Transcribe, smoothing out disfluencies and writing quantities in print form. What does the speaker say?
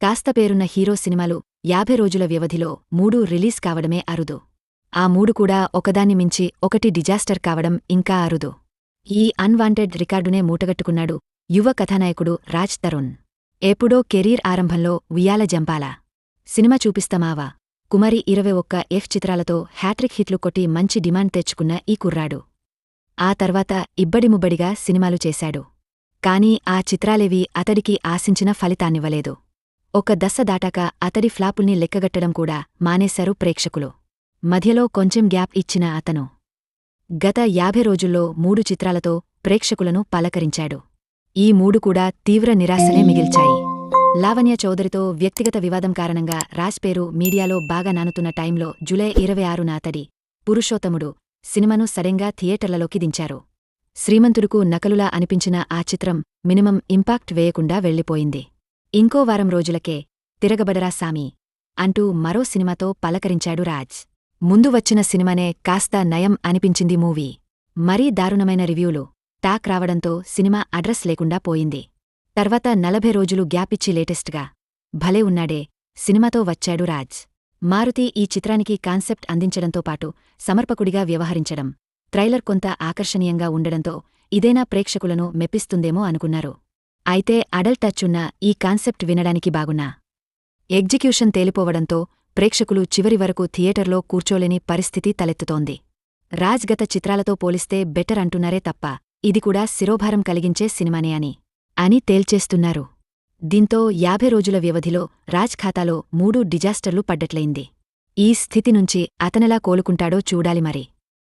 కాస్త పేరున్న హీరో సినిమాలు 50 రోజుల వ్యవధిలో 3 రిలీజ్ కావడమే అరుదు. ఆ 3 కూడా ఒకదాన్ని మించి ఒకటి డిజాస్టర్ కావడం ఇంకా అరుదు. ఈ అన్వాంటెడ్ రికార్డునే మూటగట్టుకున్నాడు యువ కథానాయకుడు రాజ్ తరుణ్. ఎప్పుడో కెరీర్ ఆరంభంలో ఉయ్యాల జంపాల సినిమా చూపిస్తమావా కుమారి 21 చిత్రాలతో హ్యాట్రిక్ హిట్లు కొట్టి మంచి డిమాండ్ తెచ్చుకున్న ఈ కుర్రాడు ఆ తర్వాత ఇబ్బడిముబ్బడిగా సినిమాలు చేశాడు. కాని ఆ చిత్రాలేవీ అతడికి ఆశించిన ఫలితాన్నివ్వలేదు. ఒక దశ దాటాక అతడి ఫ్లాపుల్ని లెక్కగట్టడం కూడా మానేశారు ప్రేక్షకులు. మధ్యలో కొంచెం గ్యాప్ ఇచ్చిన అతను గత 50 రోజుల్లో 3 చిత్రాలతో ప్రేక్షకులను పలకరించాడు. ఈ 3 కూడా తీవ్ర నిరాశనే మిగిల్చాయి. లావణ్య చౌదరితో వ్యక్తిగత వివాదం కారణంగా రాజ్ పేరు మీడియాలో బాగా నానుతున్న టైంలో జూలై 26న అతడి పురుషోత్తముడు సినిమాను సడెన్గా థియేటర్లలోకి దించారు. శ్రీమంతుడుకు నకలులా అనిపించిన ఆ చిత్రం మినిమం ఇంపాక్ట్ వేయకుండా వెళ్లిపోయింది. ఇంకో వారం రోజులకే తిరగబడరా సామీ అంటూ మరో సినిమాతో పలకరించాడు రాజ్. ముందు వచ్చిన సినిమానే కాస్త నయం అనిపించింది మూవీ. మరీ దారుణమైన రివ్యూలు టాక్ రావడంతో సినిమా అడ్రస్ లేకుండా పోయింది. తర్వాత 40 రోజులు గ్యాపిచ్చి లేటెస్ట్గా భలే ఉన్నాడే సినిమాతో వచ్చాడు రాజ్. మారుతి ఈ చిత్రానికి కాన్సెప్ట్ అందించడంతో పాటు సమర్పకుడిగా వ్యవహరించడం, ట్రైలర్ కొంత ఆకర్షణీయంగా ఉండడంతో ఇదేనా ప్రేక్షకులను మెప్పిస్తుందేమో అనుకున్నారు. అయితే అడల్ట్ టచ్చున్న ఈ కాన్సెప్ట్ వినడానికి బాగున్నా ఎగ్జిక్యూషన్ తేలిపోవడంతో ప్రేక్షకులు చివరి వరకు థియేటర్లో కూర్చోలేని పరిస్థితి తలెత్తుతోంది. రాజ్ గత చిత్రాలతో పోలిస్తే బెటర్ అంటున్నారే తప్ప ఇది కూడా శిరోభారం కలిగించే సినిమానే అని తేల్చేస్తున్నారు. దీంతో 50 రోజుల వ్యవధిలో రాజ్ ఖాతాలో 3 డిజాస్టర్లు పడ్డట్లయింది. ఈ స్థితి నుంచి అతనెలా కోలుకుంటాడో చూడాలి మరి.